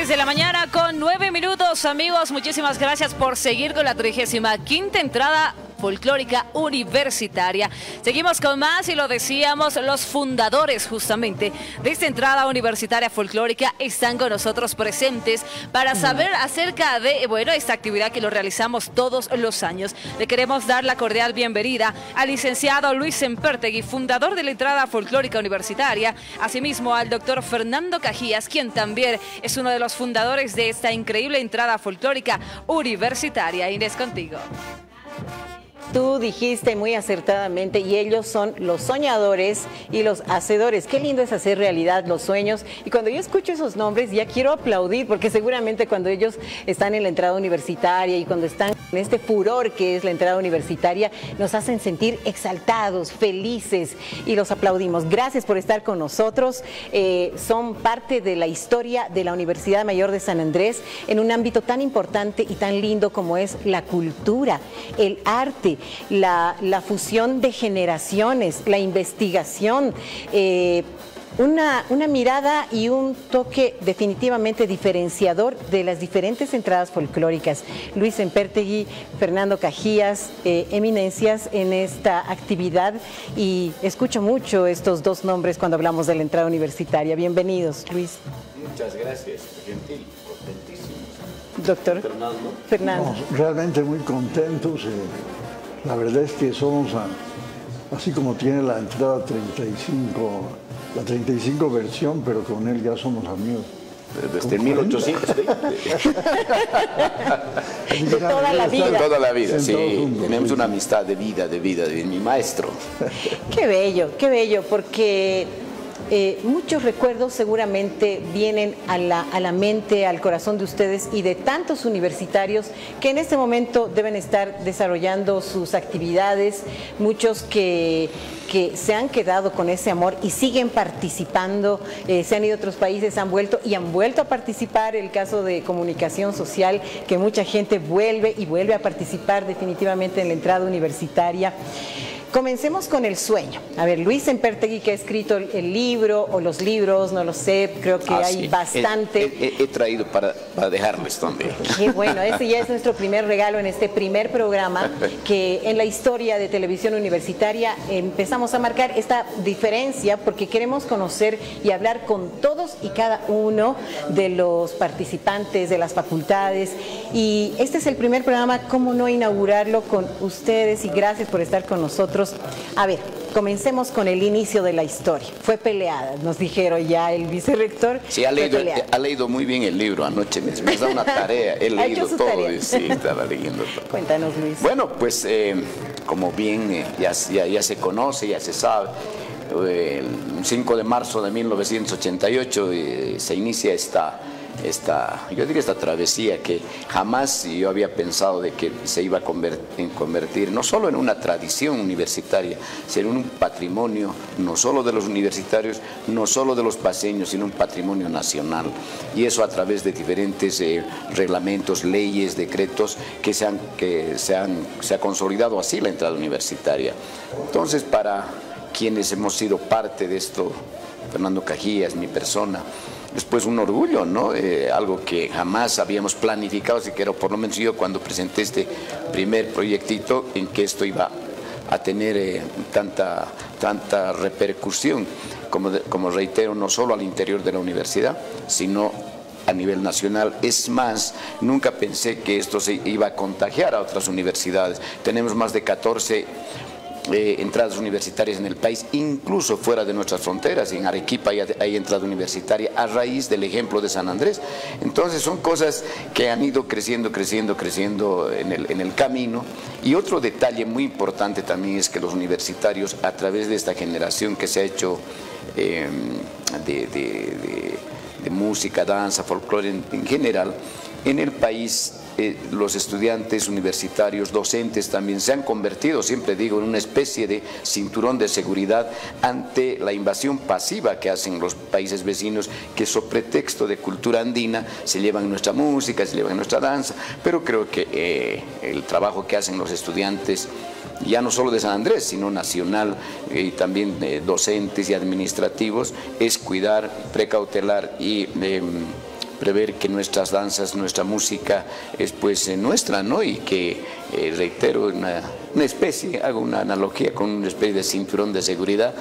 6 de la mañana con 9 minutos, amigos. Muchísimas gracias por seguir con la 35ª entrada folclórica universitaria. Seguimos con más y lo decíamos, los fundadores justamente de esta entrada universitaria folclórica están con nosotros presentes para saber acerca de, bueno, esta actividad que lo realizamos todos los años. Le queremos dar la cordial bienvenida al licenciado Luis Sempertegui, fundador de la entrada folclórica universitaria, asimismo al doctor Fernando Cajías, quien también es uno de los fundadores de esta increíble entrada folclórica universitaria. Inés, contigo. Tú dijiste muy acertadamente, y ellos son los soñadores y los hacedores. Qué lindo es hacer realidad los sueños. Y cuando yo escucho esos nombres ya quiero aplaudir, porque seguramente cuando ellos están en la entrada universitaria y cuando están en este furor que es la entrada universitaria, nos hacen sentir exaltados, felices, y los aplaudimos. Gracias por estar con nosotros. Son parte de la historia de la Universidad Mayor de San Andrés en un ámbito tan importante y tan lindo como es la cultura, el arte, la fusión de generaciones, la investigación, una mirada y un toque definitivamente diferenciador de las diferentes entradas folclóricas. Luis Sempertegui, Fernando Cajías, eminencias en esta actividad, y escucho mucho estos dos nombres cuando hablamos de la entrada universitaria. Bienvenidos, Luis. Muchas gracias, gentil, contentísimo. Doctor Fernando. No, realmente muy contentos. La verdad es que somos, así como tiene la entrada 35, la 35 versión, pero con él ya somos amigos. Desde 1820. De toda la vida. De toda la vida, sí. Juntos, Tenemos sí. una amistad de vida, de mi maestro. Qué bello, porque muchos recuerdos seguramente vienen a la mente, al corazón de ustedes y de tantos universitarios que en este momento deben estar desarrollando sus actividades, muchos que se han quedado con ese amor y siguen participando, se han ido a otros países, han vuelto a participar. El caso de comunicación social, que mucha gente vuelve a participar definitivamente en la entrada universitaria. Comencemos con el sueño. A ver, Luis Sempertegui, que ha escrito el libro o los libros, no lo sé, creo que hay sí. bastante. He traído para dejarles también. Qué bueno, ese ya es nuestro primer regalo en este primer programa, que en la historia de televisión universitaria empezamos a marcar esta diferencia porque queremos conocer y hablar con todos y cada uno de los participantes de las facultades. Y este es el primer programa, ¿cómo no inaugurarlo con ustedes? Y gracias por estar con nosotros. A ver, comencemos con el inicio de la historia. Fue peleada, nos dijeron ya el vicerrector. Sí, ha leído muy bien el libro. Anoche me ha dado una tarea, he leído todo. Sí, estaba leyendo todo. Cuéntanos, Luis. Bueno, pues como bien ya se conoce, ya se sabe, el 5 de marzo de 1988 se inicia esta travesía que jamás yo había pensado de que se iba a convertir no solo en una tradición universitaria, sino en un patrimonio, no solo de los universitarios, no solo de los paseños, sino un patrimonio nacional. Y eso a través de diferentes reglamentos, leyes, decretos que se ha consolidado así la entrada universitaria. Entonces, para quienes hemos sido parte de esto, Fernando Cajías, mi persona, después un orgullo, ¿no? Algo que jamás habíamos planificado, así que era por lo menos yo cuando presenté este primer proyectito en que esto iba a tener tanta repercusión, como reitero, no solo al interior de la universidad, sino a nivel nacional. Es más, nunca pensé que esto se iba a contagiar a otras universidades. Tenemos más de 14 entradas universitarias en el país, incluso fuera de nuestras fronteras. En Arequipa hay entrada universitaria a raíz del ejemplo de San Andrés. Entonces son cosas que han ido creciendo en el camino. Y otro detalle muy importante también es que los universitarios, a través de esta generación que se ha hecho de música, danza, folclore en general, en el país, los estudiantes universitarios, docentes también se han convertido, siempre digo, en una especie de cinturón de seguridad ante la invasión pasiva que hacen los países vecinos, que sobre pretexto de cultura andina se llevan nuestra música, se llevan nuestra danza. Pero creo que el trabajo que hacen los estudiantes, ya no solo de San Andrés, sino nacional, y también docentes y administrativos, es cuidar, precautelar y prever que nuestras danzas, nuestra música es pues nuestra, ¿no? Y que, reitero, una especie, hago una analogía con una especie de cinturón de seguridad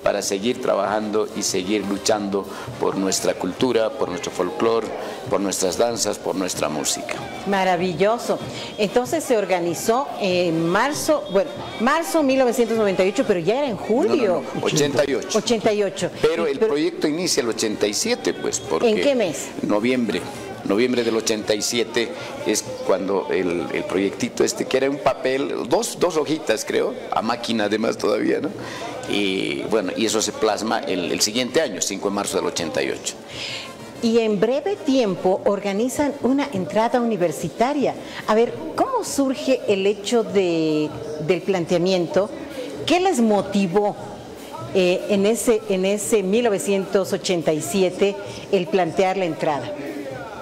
para seguir trabajando y seguir luchando por nuestra cultura, por nuestro folclore, por nuestras danzas, por nuestra música. Maravilloso. Entonces se organizó en marzo, bueno, marzo 1998, pero ya era en julio. No, 88. 88. Pero el proyecto inicia el 87, pues, porque... ¿En qué mes? Noviembre del 87 es cuando el proyectito que era un papel, dos hojitas creo, a máquina además todavía, ¿no? Y bueno, y eso se plasma el siguiente año, 5 de marzo del 88. Y en breve tiempo organizan una entrada universitaria. A ver, ¿cómo surge el hecho del planteamiento? ¿Qué les motivó en ese 1987 el plantear la entrada?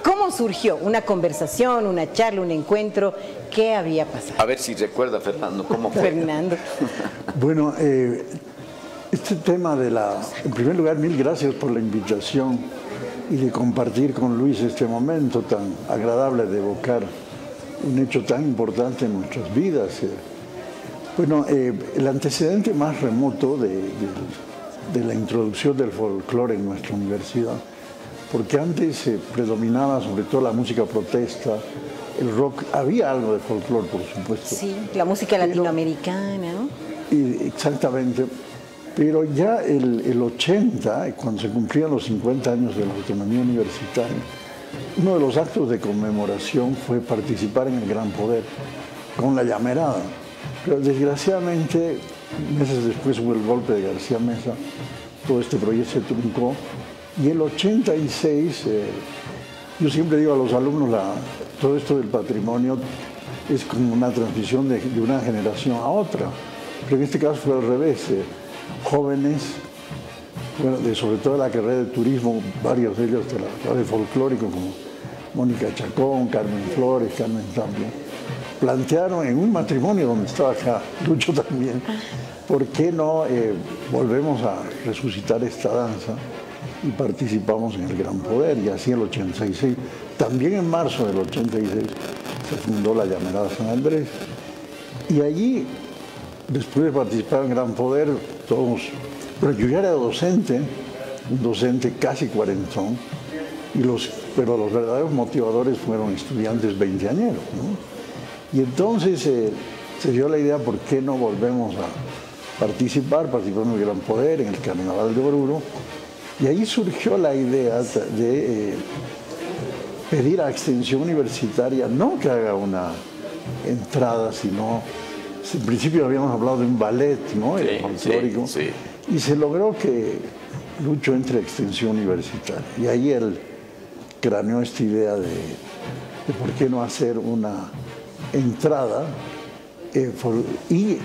¿Cómo surgió? ¿Una conversación, una charla, un encuentro? ¿Qué había pasado? A ver si recuerda, Fernando, ¿cómo fue? Fernando. Bueno, este tema en primer lugar, mil gracias por la invitación y de compartir con Luis este momento tan agradable de evocar un hecho tan importante en nuestras vidas. Bueno, el antecedente más remoto de la introducción del folclore en nuestra universidad, porque antes predominaba sobre todo la música protesta, el rock, había algo de folclore, por supuesto. Sí, la música latinoamericana, ¿no? Exactamente, pero ya el 80, cuando se cumplían los 50 años de la autonomía universitaria, uno de los actos de conmemoración fue participar en el Gran Poder, con la llamerada. Pero desgraciadamente, meses después hubo el golpe de García Meza, todo este proyecto se truncó. Y el 86, yo siempre digo a los alumnos, todo esto del patrimonio es como una transmisión de una generación a otra. Pero en este caso fue al revés. Jóvenes, bueno, sobre todo la carrera de turismo, varios de ellos de folclórico, como Mónica Chacón, Carmen Flores, Carmen Tapia, plantearon en un matrimonio donde estaba acá Lucho también, ¿por qué no volvemos a resucitar esta danza? Y participamos en el Gran Poder, y así el 86. También en marzo del 86 se fundó la Llamerada San Andrés. Y allí, después de participar en el Gran Poder, todos... Pero yo ya era docente, un docente casi cuarentón, pero los verdaderos motivadores fueron estudiantes veinteañeros, ¿no? Y entonces se dio la idea, ¿por qué no volvemos a participamos en el Gran Poder, en el Carnaval de Oruro? Y ahí surgió la idea de pedir a Extensión Universitaria no que haga una entrada, sino, en principio habíamos hablado de un ballet, ¿no? El folclórico. Sí. Y se logró que Lucho entre a Extensión Universitaria. Y ahí él craneó esta idea de por qué no hacer una entrada. Y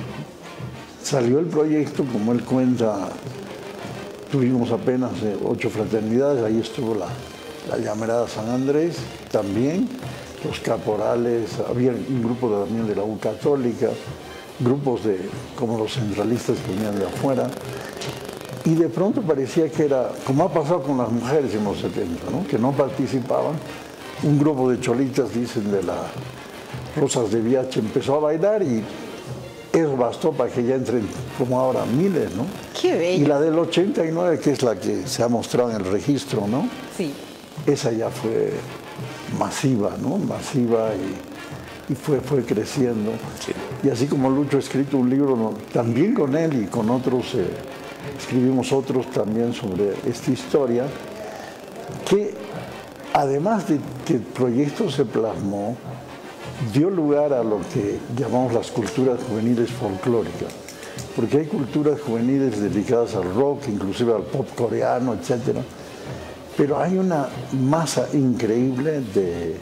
salió el proyecto, como él cuenta. Tuvimos apenas 8 fraternidades, ahí estuvo la Llamerada San Andrés, también los caporales, había un grupo también de la U Católica, grupos como los centralistas que venían de afuera, y de pronto parecía que era, como ha pasado con las mujeres en los 70, ¿no? Que no participaban, un grupo de cholitas, dicen, de las Rosas de Viache, empezó a bailar y eso bastó para que ya entren como ahora miles, ¿no? ¡Qué bello! Y la del 89, que es la que se ha mostrado en el registro, ¿no? Sí. Esa ya fue masiva, ¿no? Masiva y fue creciendo. Sí. Y así como Lucho ha escrito un libro, ¿no? También con él y con otros, escribimos otros también sobre esta historia, que además de que el proyecto se plasmó, dio lugar a lo que llamamos las culturas juveniles folclóricas, porque hay culturas juveniles dedicadas al rock, inclusive al pop coreano, etc. Pero hay una masa increíble de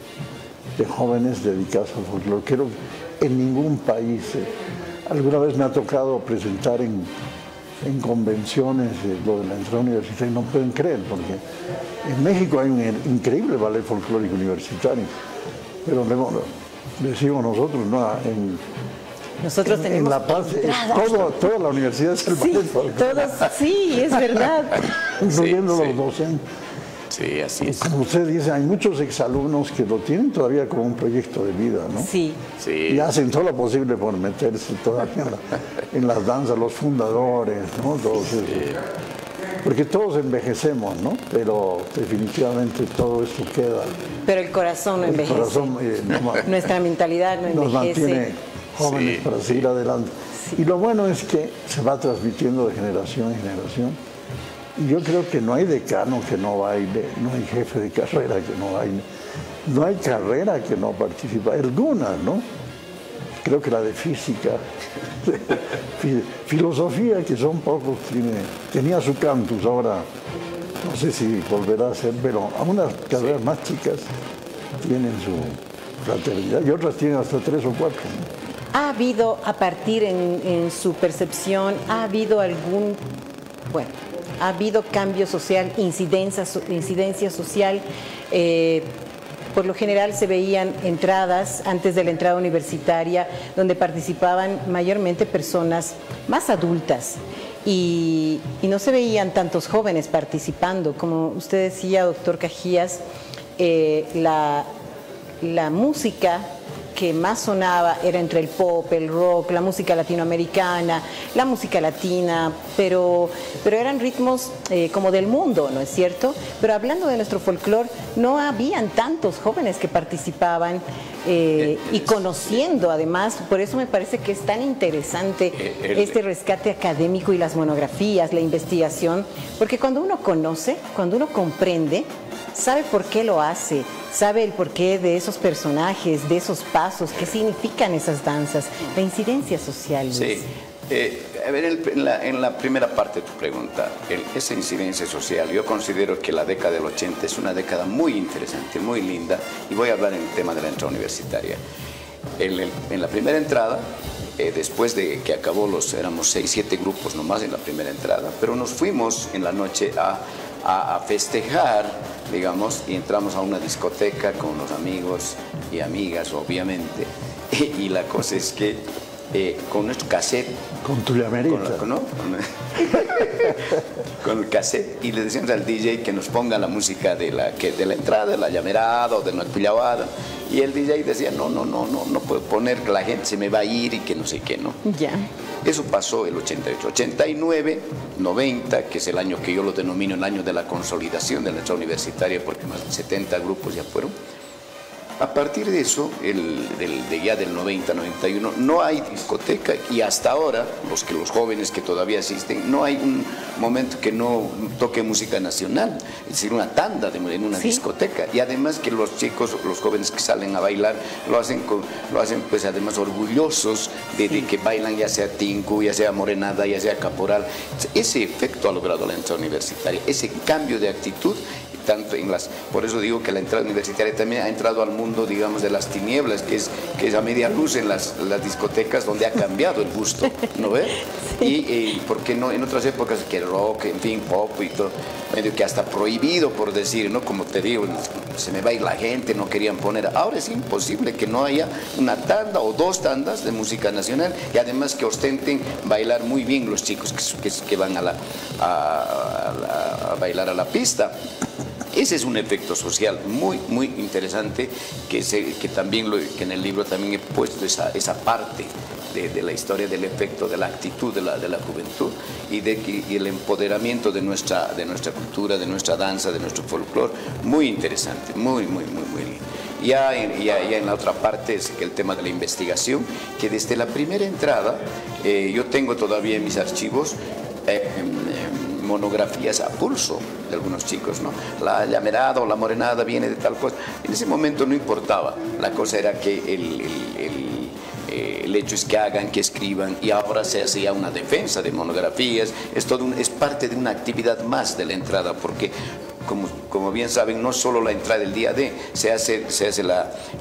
jóvenes dedicados al folclore. Creo que en ningún país, alguna vez me ha tocado presentar en convenciones lo de la entrada universitaria, y no pueden creer, porque en México hay un increíble ballet folclórico universitario, pero decimos nosotros, ¿no? Nosotros tenemos en La Paz, toda la universidad es el ballet folclórico. Sí, es verdad. Incluyendo los docentes. Sí, así es. Como usted dice, hay muchos exalumnos que lo tienen todavía como un proyecto de vida, ¿no? Sí. Sí. Y hacen todo lo posible por meterse todavía en las danzas, los fundadores, ¿no? Todos esos. Porque todos envejecemos, ¿no? Pero definitivamente todo esto queda. Pero el corazón no envejece. El corazón, Nuestra mentalidad no envejece. nos mantiene jóvenes para seguir adelante. Y lo bueno es que se va transmitiendo de generación en generación. Y yo creo que no hay decano que no baile, no hay jefe de carrera que no baile, no hay carrera que no participa, algunas, ¿no? Creo que la de física, filosofía, que son pocos, tenía su campus, ahora no sé si volverá a ser, pero a unas carreras más chicas tienen su fraternidad y otras tienen hasta 3 o 4, ¿no? ¿Ha habido, a partir en su percepción, ha habido algún, bueno, ha habido cambio social, incidencia social? Por lo general se veían entradas antes de la entrada universitaria donde participaban mayormente personas más adultas y no se veían tantos jóvenes participando. Como usted decía, doctor Cajías, la música que más sonaba era entre el pop, el rock, la música latinoamericana, la música latina, pero eran ritmos como del mundo, ¿no es cierto? Pero hablando de nuestro folclore, no habían tantos jóvenes que participaban y conociendo además, por eso me parece que es tan interesante este rescate académico y las monografías, la investigación, porque cuando uno conoce, cuando uno comprende, sabe por qué lo hace, sabe el porqué de esos personajes, de esos pasos, qué significan esas danzas, la incidencia social, Luis. Sí. A ver, en la primera parte de tu pregunta, esa incidencia social, yo considero que la década del 80 es una década muy interesante, muy linda, y voy a hablar en el tema de la entrada universitaria. En la primera entrada, después de que acabó, éramos 6, 7 grupos nomás en la primera entrada, pero nos fuimos en la noche a festejar, digamos, y entramos a una discoteca con unos amigos y amigas, obviamente, y la cosa es que con nuestro cassette, con tu llamerita, con el cassette, y le decíamos al DJ que nos ponga la música de la entrada, de la llamerada o de la pillabada, y el DJ decía no puedo poner, que la gente se me va a ir y que no sé qué, ¿no? Ya. Eso pasó el 88, 89, 90, que es el año que yo lo denomino el año de la consolidación de la entrada universitaria, porque más de 70 grupos ya fueron. A partir de eso, ya del 90, 91, no hay discoteca, y hasta ahora, los jóvenes que todavía asisten, no hay un momento que no toque música nacional, es decir, una tanda en una discoteca. Y además que los chicos, los jóvenes que salen a bailar, lo hacen pues además orgullosos de que bailan, ya sea tinku, ya sea morenada, ya sea caporal. Ese efecto ha logrado la entrada universitaria, ese cambio de actitud. Tanto por eso digo que la entrada universitaria también ha entrado al mundo, digamos, de las tinieblas, que es a media luz en las discotecas, donde ha cambiado el gusto, ¿no ve? Sí. Y porque no, en otras épocas que el rock, en fin, pop y todo, medio que hasta prohibido, por decir, ¿no? Como te digo, se me va a ir la gente, no querían poner. Ahora es imposible que no haya una tanda o 2 tandas de música nacional, y además que ostenten bailar muy bien los chicos que van a bailar a la pista. Ese es un efecto social muy, muy interesante que también que en el libro también he puesto esa parte de la historia del efecto, de la actitud de la juventud y el empoderamiento de nuestra cultura, de nuestra danza, de nuestro folclore. Muy interesante, muy, muy, muy, muy lindo. Ya en la otra parte es el tema de la investigación, que desde la primera entrada, yo tengo todavía en mis archivos monografías a pulso de algunos chicos, ¿no? La llamerada o la morenada viene de tal cosa. En ese momento no importaba, la cosa era que el hecho es que hagan, que escriban, y ahora se hace ya una defensa de monografías, es parte de una actividad más de la entrada, porque como bien saben, no solo la entrada del día D, se hace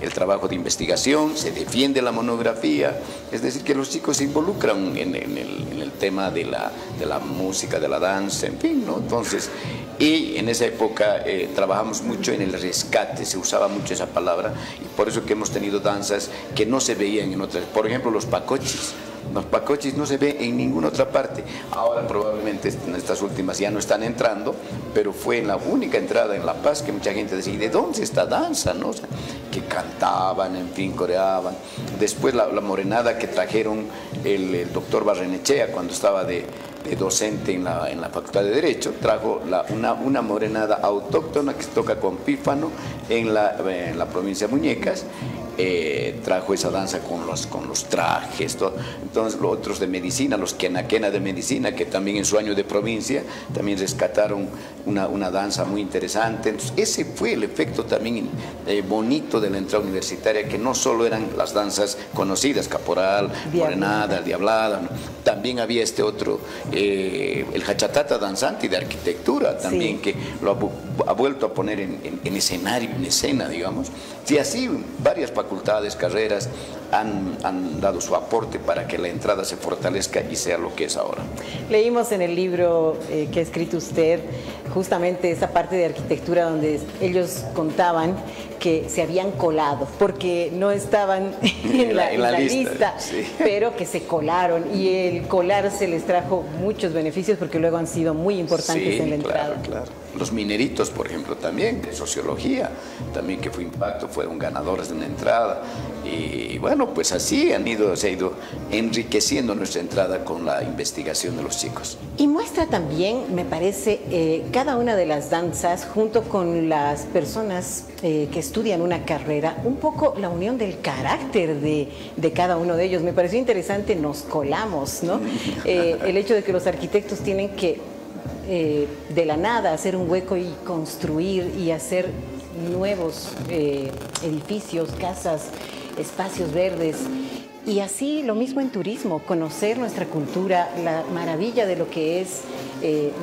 el trabajo de investigación, se defiende la monografía, es decir, que los chicos se involucran en el tema de la música, de la danza, en fin, ¿no? Entonces, y en esa época trabajamos mucho en el rescate, se usaba mucho esa palabra, y por eso que hemos tenido danzas que no se veían en otras, por ejemplo, los pacochis. Los pacochis no se ven en ninguna otra parte. Ahora probablemente en estas últimas ya no están entrando, pero fue en la única entrada en La Paz que mucha gente decía, ¿de dónde es esta danza? ¿No? O sea, que cantaban, en fin, coreaban. Después la morenada que trajeron el doctor Barrenechea cuando estaba de docente en la Facultad de Derecho, trajo una morenada autóctona que se toca con pífano en la provincia de Muñecas. Trajo esa danza con los trajes, todo. Entonces los otros de medicina, los quenaquena de medicina, que también en su año de provincia también rescataron una danza muy interesante. Entonces ese fue el efecto también bonito de la entrada universitaria, que no solo eran las danzas conocidas, caporal, morenada, diablada, ¿no? También había este otro, el hachatata danzante de arquitectura también, sí, que lo ha vuelto a poner en escenario, en escena, digamos. Sí, así varias facultades, carreras han dado su aporte para que la entrada se fortalezca y sea lo que es ahora. Leímos en el libro que ha escrito usted justamente esa parte de arquitectura donde ellos contaban que se habían colado porque no estaban en la lista, sí, pero que se colaron, y el colarse les trajo muchos beneficios porque luego han sido muy importantes, sí, en la entrada. Claro. Los mineritos, por ejemplo, también, de sociología, también que fue impacto, fueron ganadores de una entrada. Y bueno, pues así se ha ido enriqueciendo nuestra entrada con la investigación de los chicos. Y muestra también, me parece, cada una de las danzas, junto con las personas que estudian una carrera, un poco la unión del carácter de cada uno de ellos. Me pareció interesante, nos colamos, ¿no? El hecho de que los arquitectos tienen que de la nada hacer un hueco y construir y hacer nuevos edificios, casas, espacios verdes. Y así lo mismo en turismo, conocer nuestra cultura, la maravilla de lo que es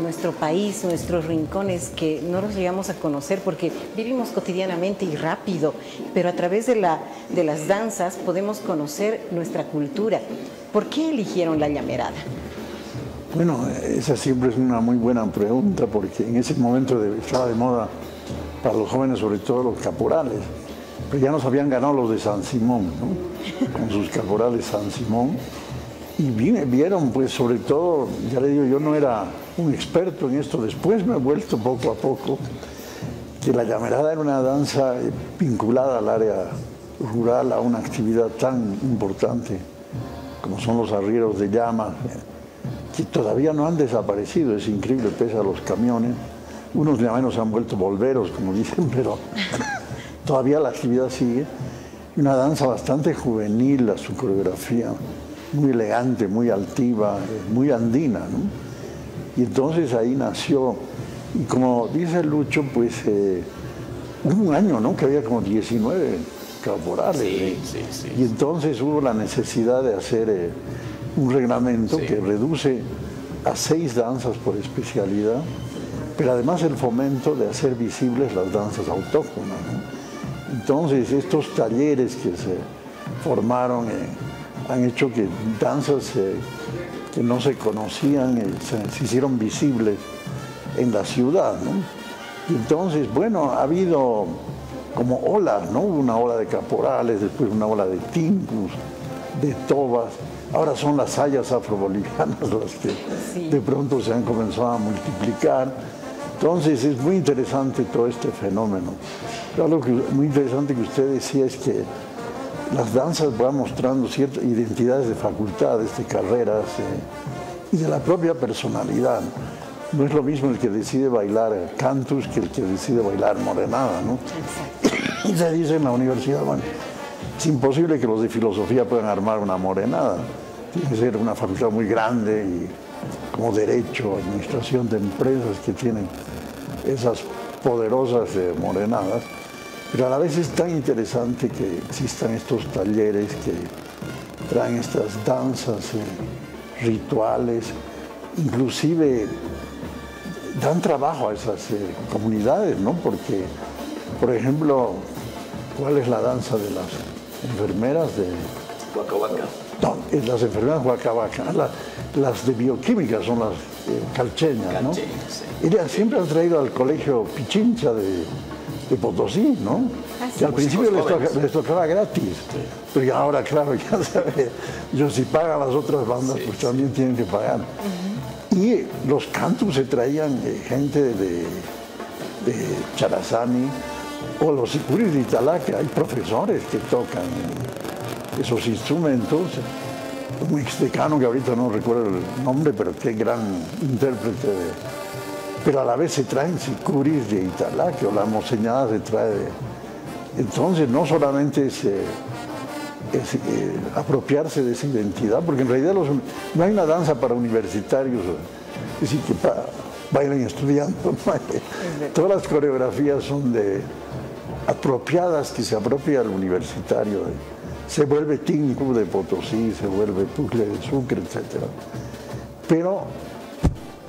nuestro país, nuestros rincones que no los llegamos a conocer porque vivimos cotidianamente y rápido, pero a través de las danzas podemos conocer nuestra cultura. ¿Por qué eligieron la llamerada? Bueno, esa siempre es una muy buena pregunta porque en ese momento estaba de moda para los jóvenes, sobre todo los caporales, pero ya nos habían ganado los de San Simón, ¿no? Con sus caporales San Simón, y vieron, pues sobre todo, ya le digo, yo no era un experto en esto, después me he vuelto poco a poco, que la llamerada era una danza vinculada al área rural, a una actividad tan importante como son los arrieros de llama, que todavía no han desaparecido, es increíble, pese a los camiones. Unos ya menos han vuelto volveros, como dicen, pero todavía la actividad sigue. Una danza bastante juvenil, su coreografía, muy elegante, muy altiva, muy andina, ¿no? Y entonces ahí nació, y como dice Lucho, pues hubo un año, ¿no?, que había como 19 caporales. Sí. Y entonces hubo la necesidad de hacer un reglamento, sí, que reduce a 6 danzas por especialidad, pero además el fomento de hacer visibles las danzas autóctonas, ¿no? Entonces estos talleres que se formaron han hecho que danzas que no se conocían se hicieron visibles en la ciudad, ¿no? Y entonces, bueno, ha habido como olas, ¿no? Una ola de caporales, después una ola de tincus, de tobas. Ahora son las sayas afrobolivianas las que, sí, de pronto se han comenzado a multiplicar. Entonces es muy interesante todo este fenómeno. Algo muy interesante que usted decía es que las danzas van mostrando ciertas identidades de facultades, de carreras y de la propia personalidad. No es lo mismo el que decide bailar cantus que el que decide bailar morenada, ¿no? Y se dice en la universidad, bueno, es imposible que los de filosofía puedan armar una morenada. Tiene que ser una facultad muy grande y como derecho, administración de empresas que tienen esas poderosas morenadas. Pero a la vez es tan interesante que existan estos talleres que traen estas danzas, rituales, inclusive dan trabajo a esas comunidades, ¿no? Porque, por ejemplo, ¿cuál es la danza de las enfermeras de Huacahuaca? No, las enfermeras Huacahuaca, las de bioquímica son las calcheñas, ¿no? Sí. Ellas siempre han traído al colegio Pichincha de de Potosí, ¿no? Que al principio les tocaba gratis, pero ya ahora, claro, ya sabe, yo si pagan las otras bandas, pues también tienen que pagar. Y los cantos se traían gente de Charazani o los sicuris de Italaque, hay profesores que tocan esos instrumentos. Un mixtecano que ahorita no recuerdo el nombre, pero qué gran intérprete pero a la vez se traen sicuris de Italaque o la moseñada se trae de... Entonces no solamente es apropiarse de esa identidad, porque en realidad no hay una danza para universitarios, es decir, que bailen estudiando. Todas las coreografías son apropiadas, que se apropia al universitario. Se vuelve Tinku de Potosí, se vuelve Pucle de Sucre, etc. Pero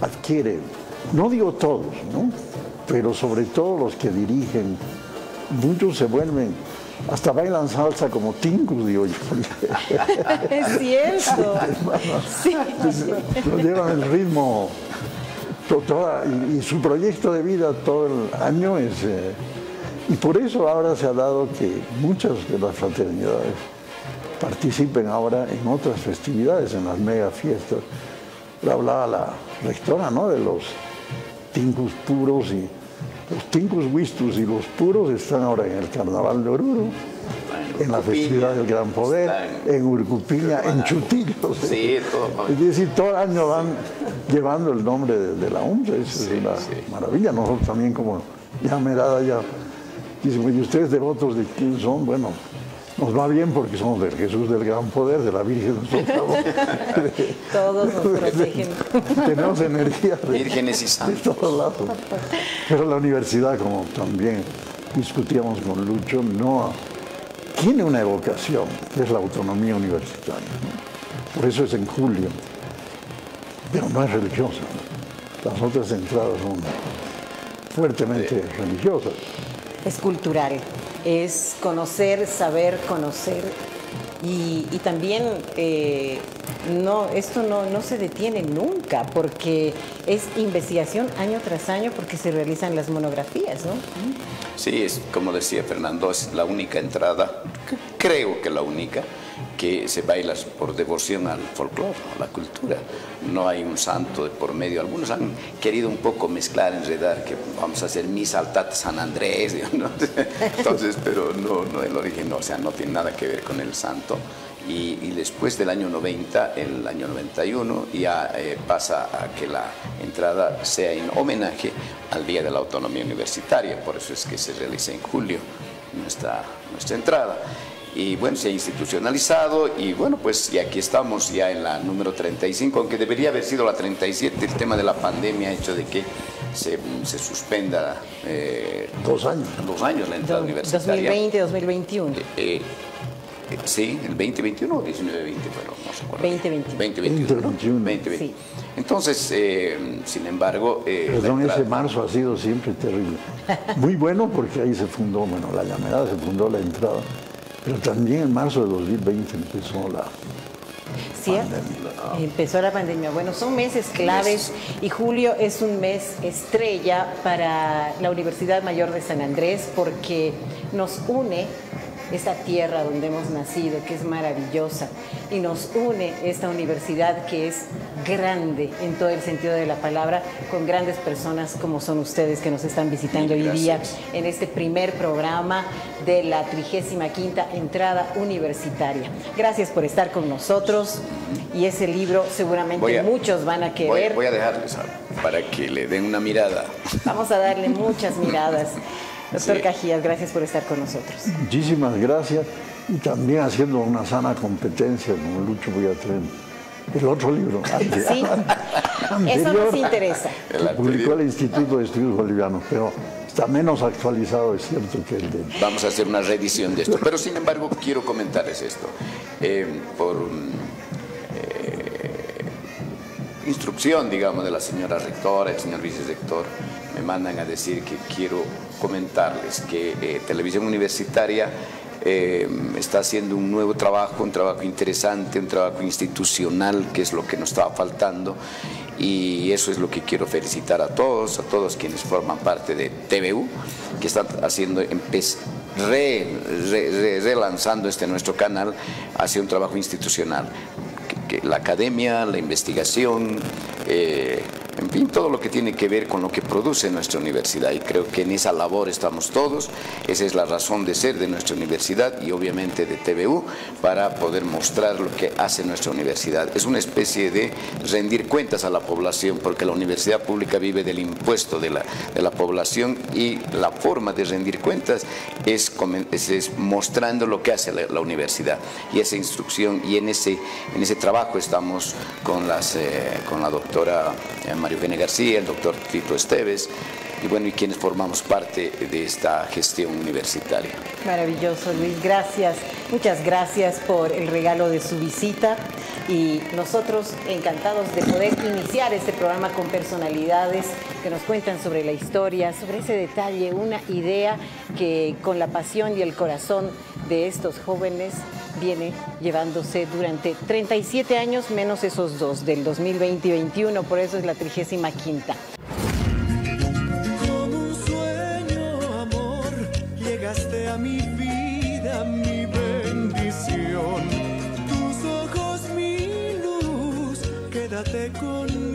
adquiere, no digo todos, ¿no? Pero sobre todo los que dirigen, muchos se vuelven, hasta bailan salsa como Tinku, digo yo. Es cierto. Sí. Lo llevan el ritmo, y su proyecto de vida todo el año es... Y por eso ahora se ha dado que muchas de las fraternidades participen ahora en otras festividades, en las mega fiestas. Hablaba la rectora, ¿no?, de los tincus puros, y los tincus huistus y los puros están ahora en el Carnaval de Oruro, en la festividad del Gran Poder, en Urcupiña, en Chutillos. Sí, todo. Es decir, todo el año van llevando el nombre de la UMSA, eso es una maravilla. Nosotros también, como ya Merada ya dicen, ¿y ustedes devotos de quién son? Bueno, nos va bien porque somos del Jesús del Gran Poder, de la Virgen del Socavón. Todos nos protegen. Tenemos energía vírgenes y santos de todos lados. Pero la universidad, como también discutíamos con Lucho, no tiene una evocación, que es la autonomía universitaria, ¿no? Por eso es en julio. Pero no es religiosa, ¿no? Las otras entradas son fuertemente religiosas. Es cultural, es conocer, saber conocer, y también esto no se detiene nunca, porque es investigación año tras año, porque se realizan las monografías, ¿no? Sí, es como decía Fernando, es la única entrada, creo que la única, que se baila por devoción al folclore, a la cultura. No hay un santo de por medio. Algunos han querido un poco mezclar, enredar, que vamos a hacer misa al Tata San Andrés, ¿no? Entonces, pero no, el origen no, o sea, no tiene nada que ver con el santo. Y después del año 90, el año 91, ya pasa a que la entrada sea en homenaje al Día de la Autonomía Universitaria. Por eso es que se realiza en julio nuestra entrada. Y bueno, se ha institucionalizado, y bueno, pues y aquí estamos ya en la número 35, aunque debería haber sido la 37, el tema de la pandemia ha hecho de que se suspenda 2 años. 2 años la entrada universitaria. 2020, 2021. Sí, el 2021 o 1920, pero no se acuerda. 2021. 2021. Sí. Entonces, sin embargo... Perdón, ese marzo ha sido siempre terrible. Muy bueno porque ahí se fundó, bueno, la Llamerada, se fundó la entrada. Pero también en marzo de 2020 empezó la pandemia. Empezó la pandemia. Bueno, son meses claves, y julio es un mes estrella para la Universidad Mayor de San Andrés, porque nos une esta tierra donde hemos nacido, que es maravillosa, y nos une esta universidad que es grande en todo el sentido de la palabra, con grandes personas como son ustedes que nos están visitando hoy día en este primer programa de la 35ª entrada universitaria. Gracias por estar con nosotros, y ese libro seguramente muchos van a querer. Voy a dejarles para que le den una mirada. Vamos a darle muchas miradas. Doctor Cajías, gracias por estar con nosotros. Muchísimas gracias, y también haciendo una sana competencia, como Lucho, voy a traer el otro libro. Sí, eso nos interesa. Que publicó el Instituto de Estudios Bolivianos, pero está menos actualizado, es cierto, que el de... Vamos a hacer una reedición de esto, pero sin embargo quiero comentarles esto. Por instrucción, digamos, de la señora rectora, el señor vicerrector, me mandan a decir que quiero comentarles que Televisión Universitaria está haciendo un nuevo trabajo, un trabajo interesante, un trabajo institucional, que es lo que nos estaba faltando, y eso es lo que quiero felicitar a todos quienes forman parte de TVU, que están haciendo, relanzando nuestro canal hacia un trabajo institucional. Que la academia, la investigación, en fin, todo lo que tiene que ver con lo que produce nuestra universidad, y creo que en esa labor estamos todos. Esa es la razón de ser de nuestra universidad y obviamente de TVU, para poder mostrar lo que hace nuestra universidad. Es una especie de rendir cuentas a la población, porque la universidad pública vive del impuesto de la población, y la forma de rendir cuentas es mostrando lo que hace la universidad, y esa instrucción, y en ese trabajo estamos con la doctora María Eugenia García, el doctor Tito Esteves, y bueno, y quienes formamos parte de esta gestión universitaria. Maravilloso, Luis, gracias. Muchas gracias por el regalo de su visita, y nosotros encantados de poder iniciar este programa con personalidades que nos cuentan sobre la historia, sobre ese detalle, una idea que con la pasión y el corazón de estos jóvenes viene llevándose durante 37 años, menos esos dos, del 2020 y 2021, por eso es la 35ª. Como un sueño, amor, llegaste a mi vida, mi bendición. Tus ojos, mi luz, quédate conmigo.